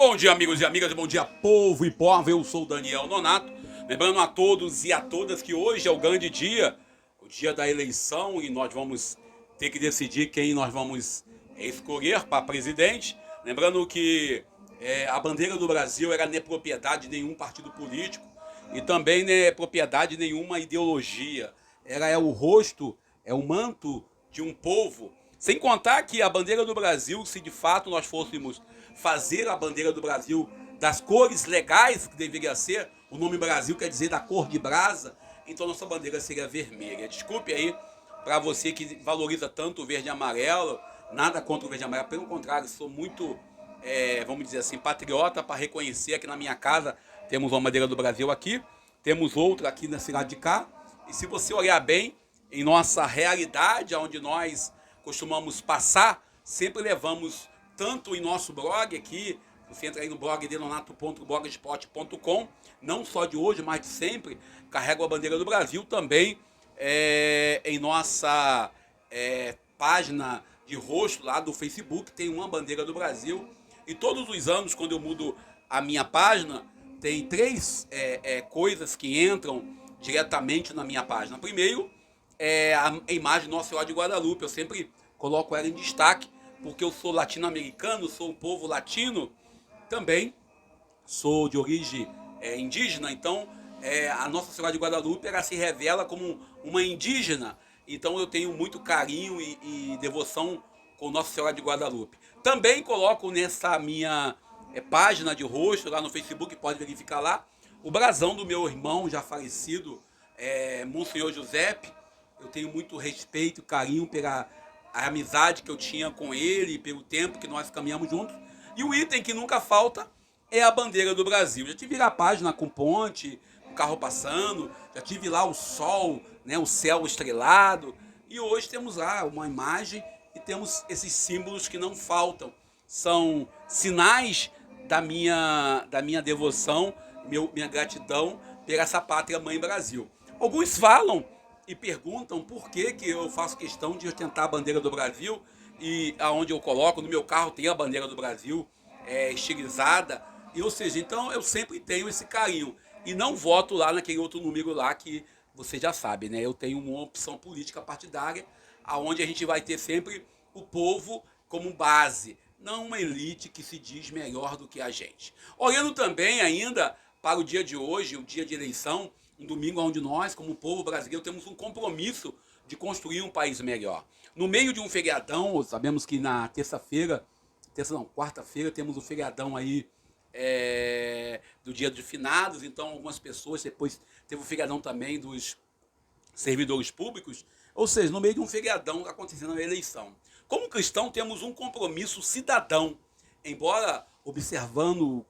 Bom dia, amigos e amigas, bom dia, povo e povo. Eu sou o Daniel Nonato. Lembrando a todos e a todas que hoje é o grande dia, o dia da eleição, e nós vamos ter que decidir quem nós vamos escolher para presidente. Lembrando que a bandeira do Brasil era não é propriedade de nenhum partido político e também não é propriedade de nenhuma ideologia. Ela é o rosto, é o manto de um povo. Sem contar que a bandeira do Brasil, se de fato nós fôssemos fazer a bandeira do Brasil das cores legais que deveria ser, o nome Brasil quer dizer da cor de brasa, então nossa bandeira seria vermelha. Desculpe aí para você que valoriza tanto o verde e amarelo, nada contra o verde e amarelo, pelo contrário, sou muito, vamos dizer assim, patriota para reconhecer que na minha casa temos uma bandeira do Brasil aqui, temos outra aqui na cidade de cá, e se você olhar bem, em nossa realidade, onde nós costumamos passar, sempre levamos tanto em nosso blog aqui, você entra aí no blog denonato.blogspot.com, não só de hoje, mas de sempre, carrego a bandeira do Brasil também em nossa página de rosto lá do Facebook, tem uma bandeira do Brasil, e todos os anos, quando eu mudo a minha página, tem três coisas que entram diretamente na minha página. Primeiro, a imagem Nossa Senhora de Guadalupe, eu sempre coloco ela em destaque, porque eu sou latino-americano, sou um povo latino, também sou de origem indígena, então a Nossa Senhora de Guadalupe ela se revela como uma indígena, então eu tenho muito carinho e devoção com Nossa Senhora de Guadalupe. Também coloco nessa minha página de rosto lá no Facebook, pode verificar lá, o brasão do meu irmão já falecido, Monsenhor Giuseppe. Eu tenho muito respeito e carinho pela a amizade que eu tinha com ele, pelo tempo que nós caminhamos juntos. E o item que nunca falta é a bandeira do Brasil. Já tive lá a página com ponte, o carro passando, já tive lá o sol, né, o céu estrelado. E hoje temos lá uma imagem e temos esses símbolos que não faltam. São sinais da minha devoção, minha gratidão por essa pátria mãe Brasil. Alguns falam e perguntam por que eu faço questão de ostentar a bandeira do Brasil e aonde eu coloco, no meu carro tem a bandeira do Brasil estilizada, e, ou seja, então eu sempre tenho esse carinho e não voto lá naquele outro número lá que você já sabe, né? Eu tenho uma opção política partidária aonde a gente vai ter sempre o povo como base, não uma elite que se diz melhor do que a gente. Olhando também ainda para o dia de hoje, o dia de eleição, um domingo onde nós, como povo brasileiro, temos um compromisso de construir um país melhor. No meio de um feriadão, sabemos que na quarta-feira, temos o feriadão aí do dia dos finados, então algumas pessoas, depois teve o feriadão também dos servidores públicos, ou seja, no meio de um feriadão acontecendo a eleição. Como cristão, temos um compromisso cidadão, embora observando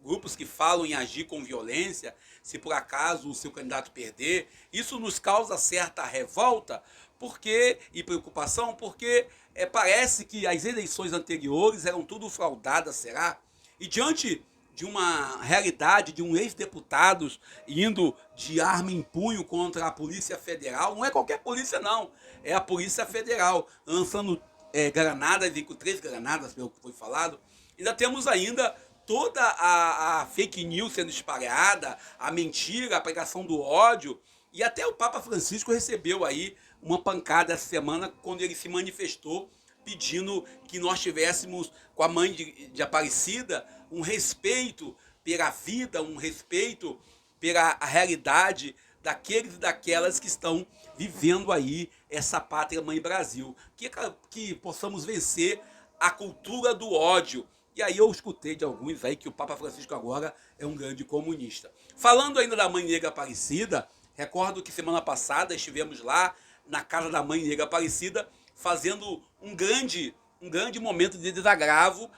grupos que falam em agir com violência, se por acaso o seu candidato perder, isso nos causa certa revolta e preocupação, porque parece que as eleições anteriores eram tudo fraudadas, será? E diante de uma realidade de um ex-deputado indo de arma em punho contra a Polícia Federal, não é qualquer polícia não, é a Polícia Federal, lançando granadas, e com 3 granadas, pelo que foi falado, ainda temos ainda toda a fake news sendo espalhada, a mentira, a pregação do ódio, e até o Papa Francisco recebeu aí uma pancada essa semana quando ele se manifestou pedindo que nós tivéssemos com a mãe de Aparecida um respeito pela vida, um respeito pela realidade daqueles e daquelas que estão vivendo aí essa pátria mãe Brasil. Que possamos vencer a cultura do ódio. E aí eu escutei de alguns aí que o Papa Francisco agora é um grande comunista. Falando ainda da Mãe Negra Aparecida, recordo que semana passada estivemos lá na casa da Mãe Negra Aparecida fazendo um grande momento de desagravo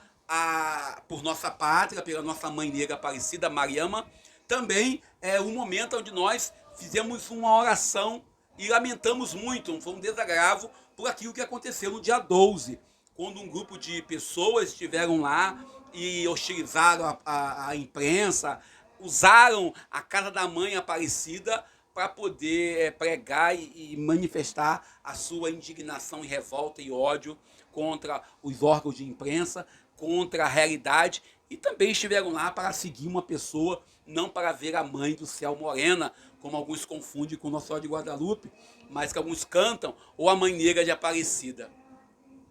por nossa pátria, pela nossa Mãe Negra Aparecida, Mariama. Também é um momento onde nós fizemos uma oração e lamentamos muito, foi um desagravo por aquilo que aconteceu no dia 12, quando um grupo de pessoas estiveram lá e hostilizaram a imprensa, usaram a casa da mãe Aparecida para poder pregar e manifestar a sua indignação e revolta e ódio contra os órgãos de imprensa, contra a realidade e também estiveram lá para seguir uma pessoa, não para ver a mãe do céu morena, como alguns confundem com Nossa Senhora de Guadalupe, mas que alguns cantam, ou a Mãe Negra de Aparecida.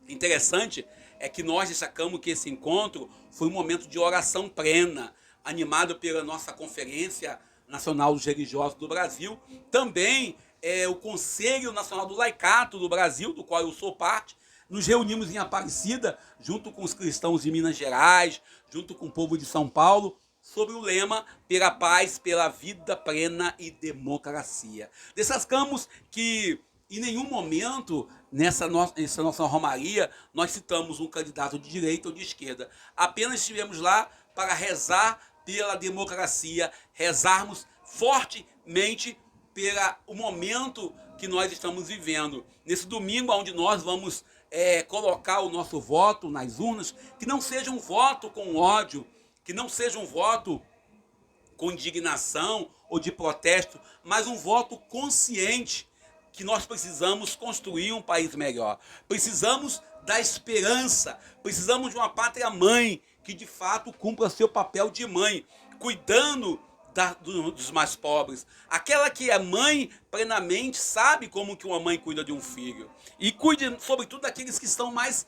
Interessante é que nós destacamos que esse encontro foi um momento de oração plena, animado pela nossa Conferência Nacional dos Religiosos do Brasil, também o Conselho Nacional do Laicato do Brasil, do qual eu sou parte. Nos reunimos em Aparecida, junto com os cristãos de Minas Gerais, junto com o povo de São Paulo, sobre o lema pela paz, pela vida plena e democracia. Destacamos que em nenhum momento nessa nossa romaria nós citamos um candidato de direita ou de esquerda. Apenas estivemos lá para rezar pela democracia, rezarmos fortemente pelo momento que nós estamos vivendo. Nesse domingo, onde nós vamos colocar o nosso voto nas urnas, que não seja um voto com ódio, que não seja um voto com indignação ou de protesto, mas um voto consciente que nós precisamos construir um país melhor. Precisamos da esperança, precisamos de uma pátria-mãe que de fato cumpra seu papel de mãe, cuidando dos mais pobres. Aquela que é mãe plenamente sabe como que uma mãe cuida de um filho. E cuide, sobretudo, daqueles que estão mais,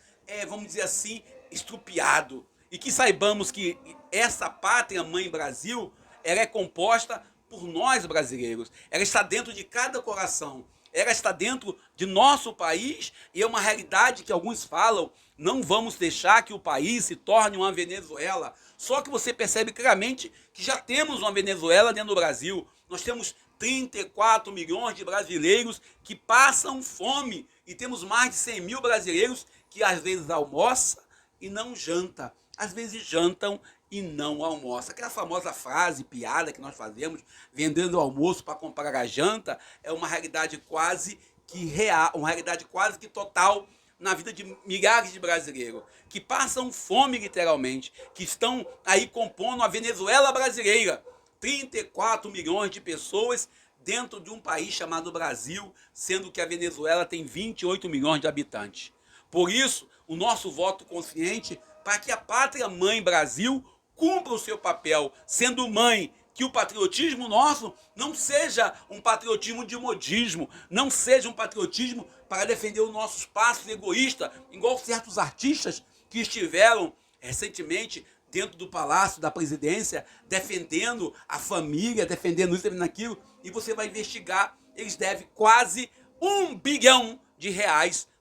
vamos dizer assim, estrupiados. E que saibamos que essa pátria-mãe Brasil, ela é composta por nós brasileiros. Ela está dentro de cada coração. Ela está dentro de nosso país e é uma realidade que alguns falam, não vamos deixar que o país se torne uma Venezuela. Só que você percebe claramente que já temos uma Venezuela dentro do Brasil. Nós temos 34 milhões de brasileiros que passam fome e temos mais de 100 mil brasileiros que às vezes almoçam e não jantam. Às vezes jantam e não almoça. Aquela famosa frase, piada que nós fazemos, vendendo o almoço para comprar a janta, é uma realidade quase que real, uma realidade quase que total na vida de milhares de brasileiros, que passam fome literalmente, que estão aí compondo a Venezuela brasileira. 34 milhões de pessoas dentro de um país chamado Brasil, sendo que a Venezuela tem 28 milhões de habitantes. Por isso, o nosso voto consciente para que a pátria-mãe Brasil cumpra o seu papel, sendo mãe, que o patriotismo nosso não seja um patriotismo de modismo, não seja um patriotismo para defender o nosso espaço egoísta, igual certos artistas que estiveram recentemente dentro do Palácio da Presidência, defendendo a família, defendendo isso, defendendo aquilo, e você vai investigar, eles devem quase R$ 1 bilhão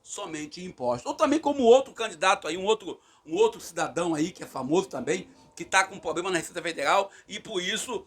somente em impostos. Ou também como outro candidato aí, um outro cidadão aí que é famoso também, que está com problema na Receita Federal e por isso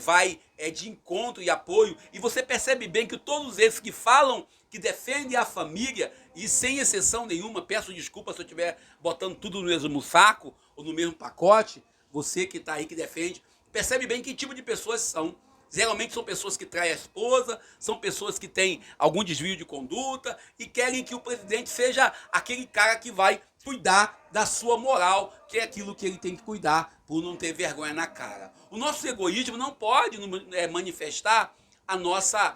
vai de encontro e apoio. E você percebe bem que todos esses que falam que defendem a família, e sem exceção nenhuma, peço desculpa se eu estiver botando tudo no mesmo saco ou no mesmo pacote, você que está aí que defende, percebe bem que tipo de pessoas são. Geralmente são pessoas que traem a esposa, são pessoas que têm algum desvio de conduta e querem que o presidente seja aquele cara que vai cuidar da sua moral, que é aquilo que ele tem que cuidar por não ter vergonha na cara. O nosso egoísmo não pode manifestar a nossa,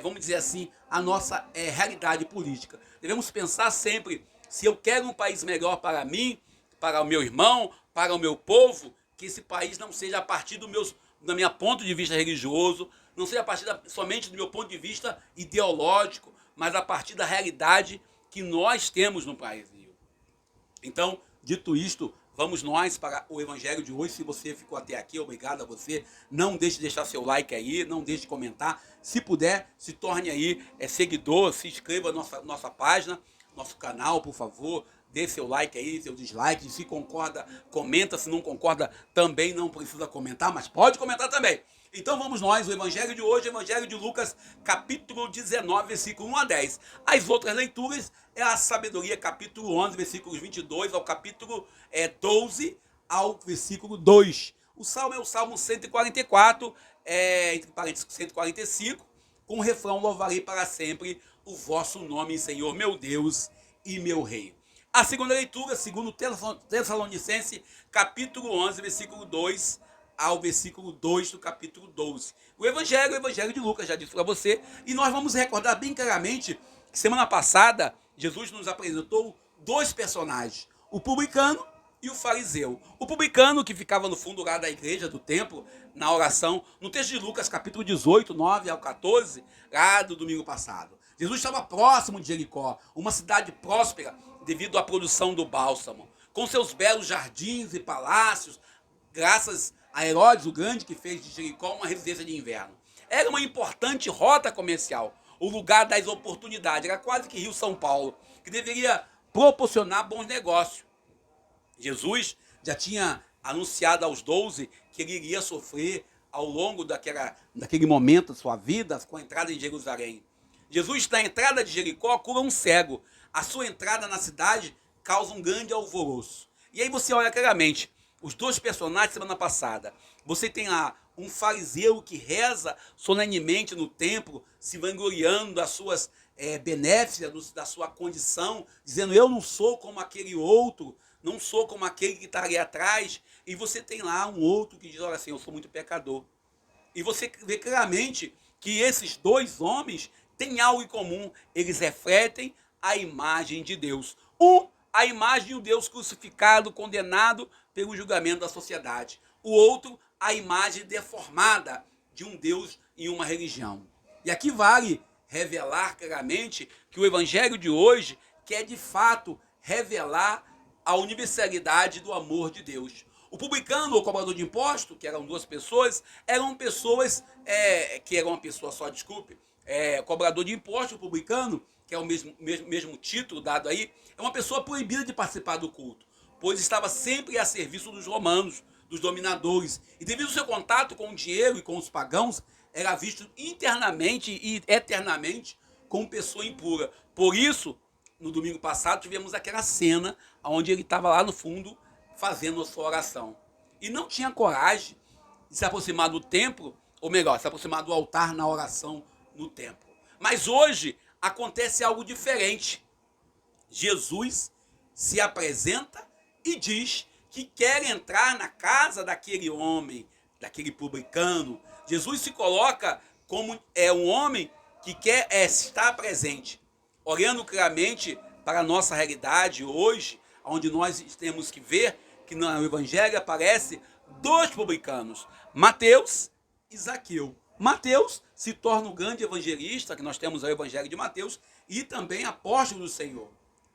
vamos dizer assim, a nossa realidade política. Devemos pensar sempre, se eu quero um país melhor para mim, para o meu irmão, para o meu povo, que esse país não seja a partir do meu ponto de vista religioso, não seja a partir somente do meu ponto de vista ideológico, mas a partir da realidade que nós temos no país. Então, dito isto, vamos nós para o evangelho de hoje. Se você ficou até aqui, obrigado a você. Não deixe de deixar seu like aí, não deixe de comentar. Se puder, se torne aí seguidor, se inscreva na nossa página, nosso canal, por favor. Dê seu like aí, seu dislike. Se concorda, comenta. Se não concorda, também não precisa comentar, mas pode comentar também. Então vamos nós, o evangelho de hoje, o evangelho de Lucas, capítulo 19, versículo 1 a 10. As outras leituras é a sabedoria, capítulo 11, versículos 22 ao capítulo 12 ao versículo 2. O salmo é o salmo 144, entre parênteses 145, com o refrão: louvarei para sempre o vosso nome, Senhor, meu Deus e meu Rei. A segunda leitura, segundo Tessalonicenses, capítulo 11, versículo 2 ao versículo 2 do capítulo 12. O evangelho de Lucas, já disse para você, e nós vamos recordar bem claramente que semana passada Jesus nos apresentou dois personagens, o publicano e o fariseu. O publicano, que ficava no fundo lá da igreja, do templo, na oração, no texto de Lucas, capítulo 18, 9 ao 14, lá do domingo passado. Jesus estava próximo de Jericó, uma cidade próspera devido à produção do bálsamo, com seus belos jardins e palácios, graças a Herodes o Grande, que fez de Jericó uma residência de inverno. Era uma importante rota comercial, o lugar das oportunidades, era quase que Rio-São Paulo, que deveria proporcionar bons negócios. Jesus já tinha anunciado aos 12 que ele iria sofrer ao longo daquele momento da sua vida com a entrada em Jerusalém. Jesus, na entrada de Jericó, cura um cego. A sua entrada na cidade causa um grande alvoroço. E aí você olha claramente, os dois personagens semana passada. Você tem lá um fariseu que reza solenemente no templo, se vangloriando das suas benéficas, da sua condição, dizendo, eu não sou como aquele outro, não sou como aquele que está ali atrás. E você tem lá um outro que diz, olha assim, eu sou muito pecador. E você vê claramente que esses dois homens têm algo em comum. Eles refletem a imagem de Deus. Um, a imagem de um Deus crucificado, condenado pelo julgamento da sociedade. O outro, a imagem deformada de um Deus em uma religião. E aqui vale revelar claramente que o evangelho de hoje quer de fato revelar a universalidade do amor de Deus. O publicano, ou cobrador de imposto, que eram duas pessoas, eram pessoas, que era uma pessoa só, desculpe, cobrador de imposto, o publicano, que é o mesmo título dado aí, é uma pessoa proibida de participar do culto, pois estava sempre a serviço dos romanos, dos dominadores, e devido ao seu contato com o dinheiro e com os pagãos, era visto internamente e eternamente como pessoa impura. Por isso, no domingo passado, tivemos aquela cena onde ele estava lá no fundo fazendo a sua oração. E não tinha coragem de se aproximar do templo, ou melhor, se aproximar do altar na oração no templo. Mas hoje acontece algo diferente. Jesus se apresenta e diz que quer entrar na casa daquele homem, daquele publicano. Jesus se coloca como um homem que quer estar presente, olhando claramente para a nossa realidade hoje, onde nós temos que ver que no Evangelho aparece dois publicanos, Mateus e Zaqueu. Mateus se torna o grande evangelista, que nós temos o Evangelho de Mateus, e também apóstolo do Senhor.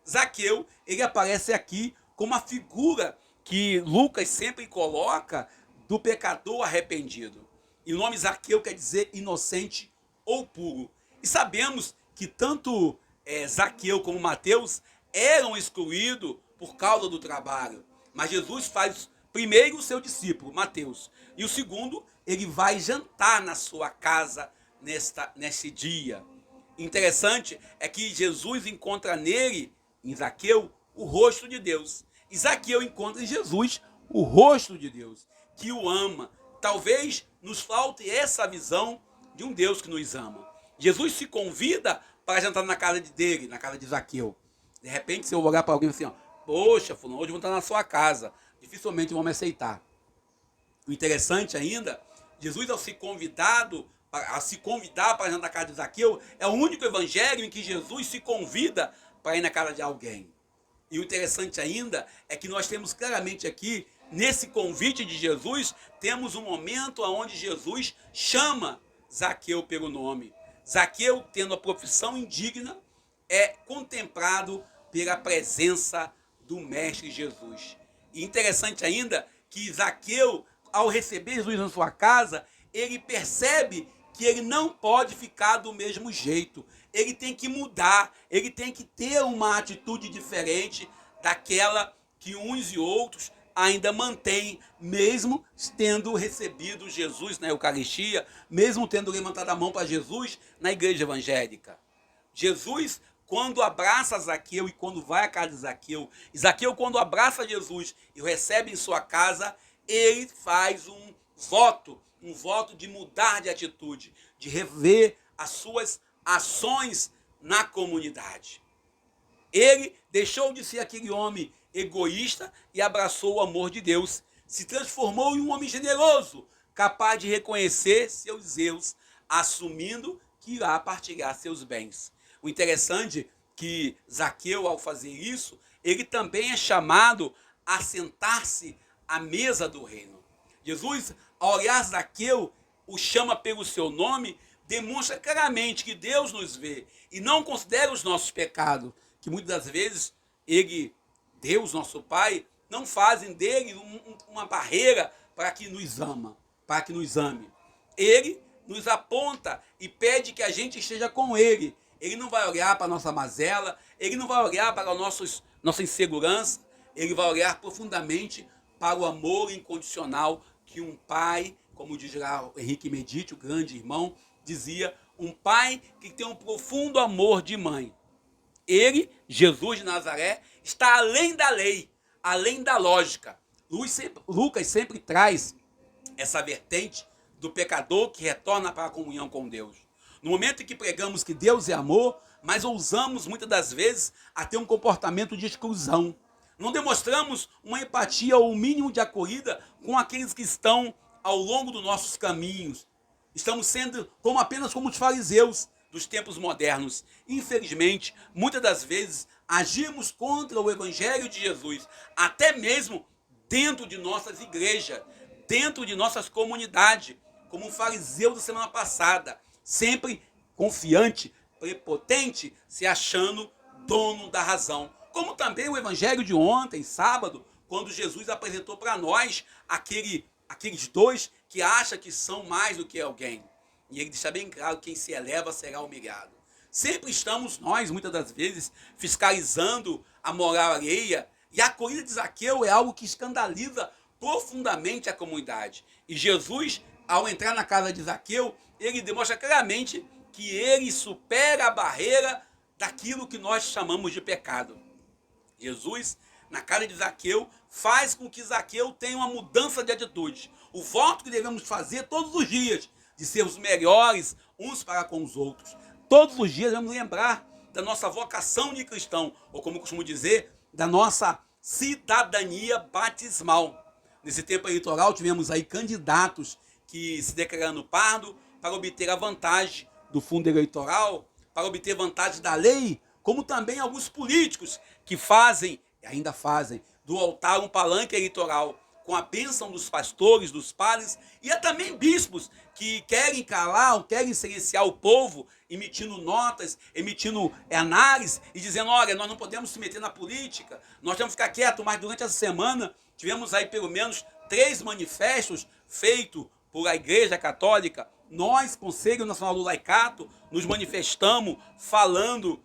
Zaqueu, ele aparece aqui como a figura que Lucas sempre coloca do pecador arrependido. E o nome Zaqueu quer dizer inocente ou puro. E sabemos que tanto Zaqueu como Mateus eram excluídos por causa do trabalho. Mas Jesus faz primeiro o seu discípulo, Mateus. E o segundo, ele vai jantar na sua casa nesse dia. Interessante é que Jesus encontra nele, em Zaqueu, o rosto de Deus. E Zaqueu encontra em Jesus o rosto de Deus, que o ama. Talvez nos falte essa visão de um Deus que nos ama. Jesus se convida para jantar na casa dele, na casa de Zaqueu. De repente, se eu olhar para alguém assim, ó, poxa, fulano, hoje eu vou estar na sua casa. Dificilmente vão me aceitar. O interessante ainda, Jesus ao se convidar para jantar na casa de Zaqueu, é o único evangelho em que Jesus se convida para ir na casa de alguém. E o interessante ainda é que nós temos claramente aqui, nesse convite de Jesus, temos um momento onde Jesus chama Zaqueu pelo nome. Zaqueu, tendo a profissão indigna, é contemplado pela presença do Mestre Jesus. E interessante ainda que Zaqueu, ao receber Jesus na sua casa, ele percebe que ele não pode ficar do mesmo jeito. Ele tem que mudar, ele tem que ter uma atitude diferente daquela que uns e outros ainda mantêm, mesmo tendo recebido Jesus na Eucaristia, mesmo tendo levantado a mão para Jesus na igreja evangélica. Jesus, quando abraça Zaqueu e quando vai à casa de Zaqueu, e Zaqueu, quando abraça Jesus e o recebe em sua casa, ele faz um voto de mudar de atitude, de rever as suas ações na comunidade. Ele deixou de ser aquele homem egoísta e abraçou o amor de Deus. Se transformou em um homem generoso, capaz de reconhecer seus erros, assumindo que irá partilhar seus bens. O interessante é que Zaqueu, ao fazer isso, ele também é chamado a sentar-se à mesa do reino. Jesus, ao olhar Zaqueu, o chama pelo seu nome, demonstra claramente que Deus nos vê e não considera os nossos pecados, que muitas das vezes ele, Deus, nosso Pai, não fazem dele uma barreira para que nos ama, para que nos ame. Ele nos aponta e pede que a gente esteja com ele. Ele não vai olhar para a nossa mazela, ele não vai olhar para nossa insegurança, ele vai olhar profundamente para o amor incondicional que um pai, como diz lá o Henrique Medite, o grande irmão, dizia, um pai que tem um profundo amor de mãe. Ele, Jesus de Nazaré, está além da lei, além da lógica. Lucas sempre traz essa vertente do pecador que retorna para a comunhão com Deus. No momento em que pregamos que Deus é amor, mas ousamos muitas das vezes a ter um comportamento de exclusão. Não demonstramos uma empatia ou um mínimo de acolhida com aqueles que estão ao longo dos nossos caminhos. Estamos sendo apenas como os fariseus dos tempos modernos. Infelizmente, muitas das vezes agimos contra o Evangelho de Jesus, até mesmo dentro de nossas igrejas, dentro de nossas comunidades, como um fariseu da semana passada, sempre confiante, prepotente, se achando dono da razão. Como também o Evangelho de ontem, sábado, quando Jesus apresentou para nós aqueles dois que acham que são mais do que alguém. E ele deixa bem claro, quem se eleva será humilhado. Sempre estamos nós, muitas das vezes, fiscalizando a moral alheia, e a corrida de Zaqueu é algo que escandaliza profundamente a comunidade. E Jesus, ao entrar na casa de Zaqueu, ele demonstra claramente que ele supera a barreira daquilo que nós chamamos de pecado. Jesus, na casa de Zaqueu, faz com que Zaqueu tenha uma mudança de atitude. O voto que devemos fazer todos os dias, de sermos melhores uns para com os outros. Todos os dias devemos lembrar da nossa vocação de cristão, ou como eu costumo dizer, da nossa cidadania batismal. Nesse tempo eleitoral, tivemos aí candidatos que se declarando pardo para obter a vantagem do fundo eleitoral, para obter vantagem da lei, como também alguns políticos que fazem, e ainda fazem, do altar um palanque eleitoral, com a bênção dos pastores, dos padres, e há também bispos que querem calar, querem silenciar o povo, emitindo notas, emitindo análise e dizendo, olha, nós não podemos se meter na política, nós temos que ficar quietos, mas durante essa semana tivemos aí pelo menos 3 manifestos feitos por a Igreja Católica. Nós, Conselho Nacional do Laicato, nos manifestamos falando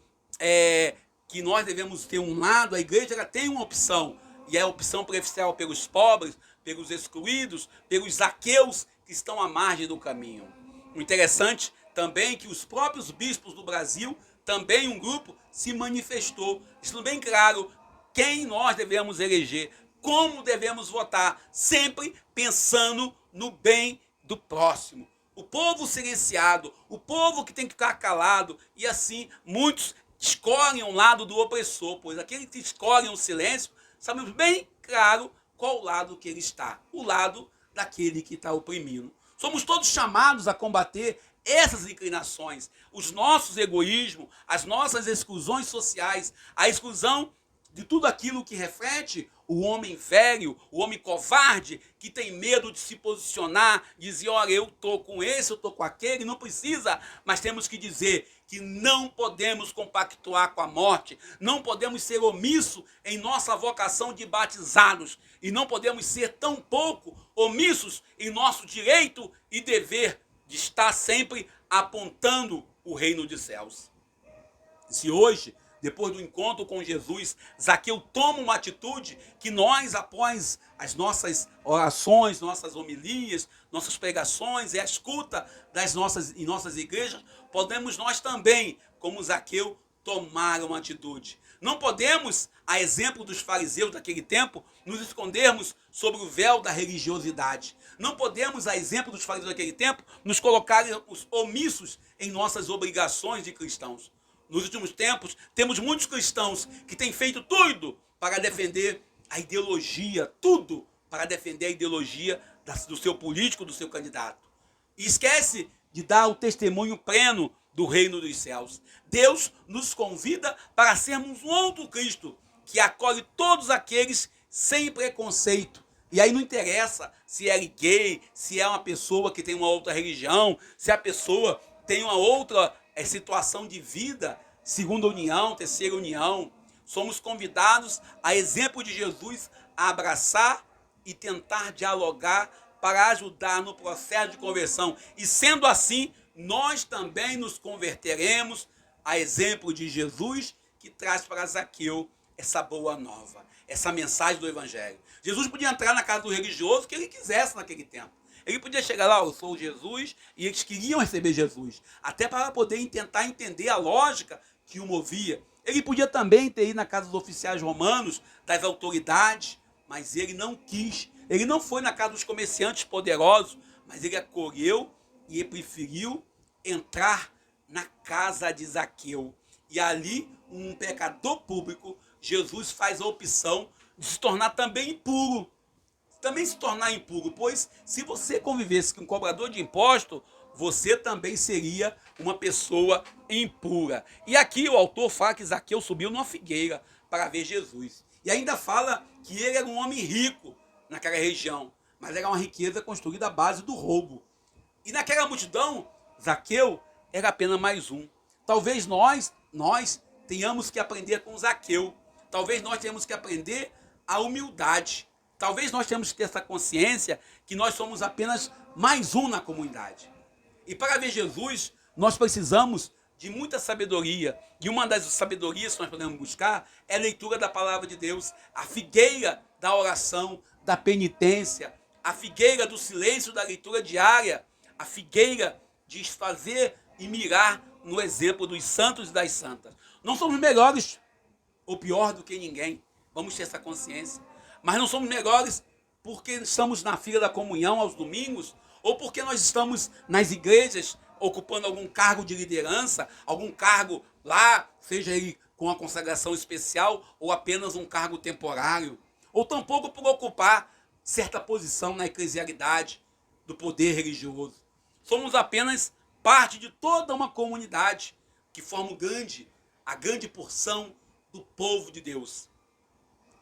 que nós devemos ter um lado, a igreja ela tem uma opção, e é a opção preferencial pelos pobres, pelos excluídos, pelos zaqueus que estão à margem do caminho. O interessante também é que os próprios bispos do Brasil, também um grupo, se manifestou, deixando bem claro quem nós devemos eleger, como devemos votar, sempre pensando no bem do próximo. O povo silenciado, o povo que tem que ficar calado, e assim muitos escolhem um lado do opressor, pois aqueles que escolhem o silêncio, sabemos bem claro qual lado que ele está, o lado daquele que está oprimindo. Somos todos chamados a combater essas inclinações, os nossos egoísmos, as nossas exclusões sociais, a exclusão de tudo aquilo que reflete o homem velho, o homem covarde, que tem medo de se posicionar, dizer, olha, eu estou com esse, eu estou com aquele, não precisa, mas temos que dizer que não podemos compactuar com a morte, não podemos ser omissos em nossa vocação de batizados, e não podemos ser tão pouco omissos em nosso direito e dever de estar sempre apontando o reino dos céus. Se hoje, depois do encontro com Jesus, Zaqueu toma uma atitude que nós, após as nossas orações, nossas homilias, nossas pregações e a escuta em nossas igrejas, podemos nós também, como Zaqueu, tomar uma atitude. Não podemos, a exemplo dos fariseus daquele tempo, nos escondermos sobre o véu da religiosidade. Não podemos, a exemplo dos fariseus daquele tempo, nos colocarmos omissos em nossas obrigações de cristãos. Nos últimos tempos, temos muitos cristãos que têm feito tudo para defender a ideologia, tudo para defender a ideologia do seu político, do seu candidato. E esquece de dar o testemunho pleno do reino dos céus. Deus nos convida para sermos um outro Cristo, que acolhe todos aqueles sem preconceito. E aí não interessa se é gay, se é uma pessoa que tem uma outra religião, se a pessoa tem uma outra situação de vida, segunda união, terceira união. Somos convidados, a exemplo de Jesus, a abraçar e tentar dialogar para ajudar no processo de conversão. E sendo assim, nós também nos converteremos, a exemplo de Jesus, que traz para Zaqueu essa boa nova, essa mensagem do Evangelho. Jesus podia entrar na casa do religioso que ele quisesse naquele tempo. Ele podia chegar lá, eu sou Jesus, e eles queriam receber Jesus, até para poder tentar entender a lógica que o movia. Ele podia também ter ido na casa dos oficiais romanos, das autoridades, mas ele não quis. Ele não foi na casa dos comerciantes poderosos, mas ele acolheu e ele preferiu entrar na casa de Zaqueu. E ali, um pecador público, Jesus faz a opção de se tornar também impuro. Também se tornar impuro, pois se você convivesse com um cobrador de imposto, você também seria uma pessoa impura. E aqui o autor fala que Zaqueu subiu numa figueira para ver Jesus. E ainda fala que ele era um homem rico naquela região, mas era uma riqueza construída à base do roubo. E naquela multidão, Zaqueu era apenas mais um. Talvez nós tenhamos que aprender com Zaqueu. Talvez nós tenhamos que aprender a humildade. Talvez nós tenhamos que ter essa consciência que nós somos apenas mais um na comunidade. E para ver Jesus, nós precisamos de muita sabedoria. E uma das sabedorias que nós podemos buscar é a leitura da palavra de Deus, a figueira da oração, da penitência, a figueira do silêncio da leitura diária, a figueira de fazer e mirar no exemplo dos santos e das santas. Não somos melhores ou pior do que ninguém, vamos ter essa consciência. Mas não somos melhores porque estamos na fila da comunhão aos domingos, ou porque nós estamos nas igrejas ocupando algum cargo de liderança, algum cargo lá, seja ele com uma consagração especial ou apenas um cargo temporário, ou tampouco por ocupar certa posição na eclesialidade do poder religioso. Somos apenas parte de toda uma comunidade que forma a grande porção do povo de Deus.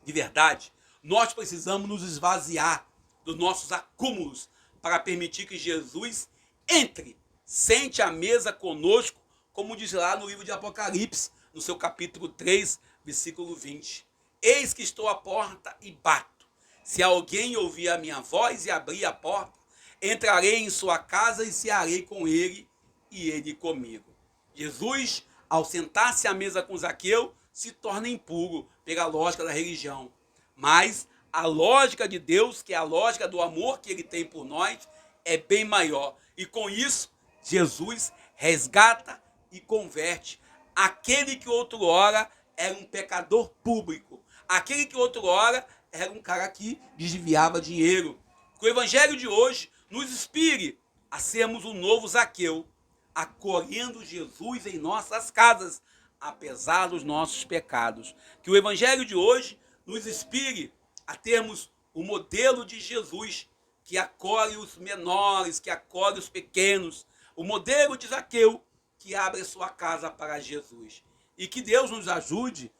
De verdade, nós precisamos nos esvaziar dos nossos acúmulos para permitir que Jesus entre, sente à mesa conosco, como diz lá no livro de Apocalipse, no seu capítulo 3, versículo 20. Eis que estou à porta e bato. Se alguém ouvir a minha voz e abrir a porta, entrarei em sua casa e cearei com ele e ele comigo. Jesus, ao sentar-se à mesa com Zaqueu, se torna impuro pela lógica da religião. Mas a lógica de Deus, que é a lógica do amor que ele tem por nós, é bem maior. E com isso, Jesus resgata e converte aquele que outrora era um pecador público, aquele que outrora era um cara que desviava dinheiro. Que o evangelho de hoje nos inspire a sermos um novo Zaqueu, acolhendo Jesus em nossas casas, apesar dos nossos pecados. Que o evangelho de hoje nos inspire a termos o modelo de Jesus, que acolhe os menores, que acolhe os pequenos, o modelo de Zaqueu, que abre sua casa para Jesus. E que Deus nos ajude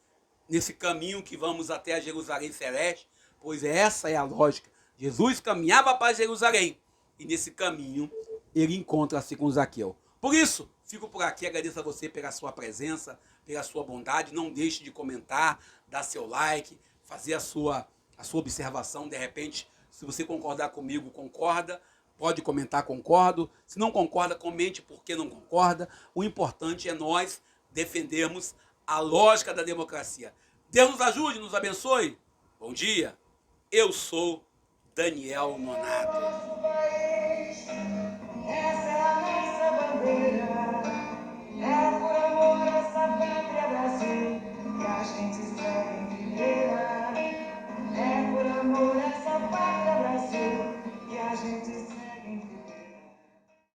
nesse caminho que vamos até a Jerusalém Celeste, pois essa é a lógica. Jesus caminhava para Jerusalém, e nesse caminho ele encontra-se com Zaqueu. Por isso, fico por aqui, agradeço a você pela sua presença, pela sua bondade. Não deixe de comentar, dar seu like, fazer a sua observação. De repente, se você concordar comigo, concorda. Pode comentar, concordo. Se não concorda, comente por que não concorda. O importante é nós defendermos a lógica da democracia. Deus nos ajude, nos abençoe. Bom dia. Eu sou Daniel Nonato. Essa é a nossa bandeira.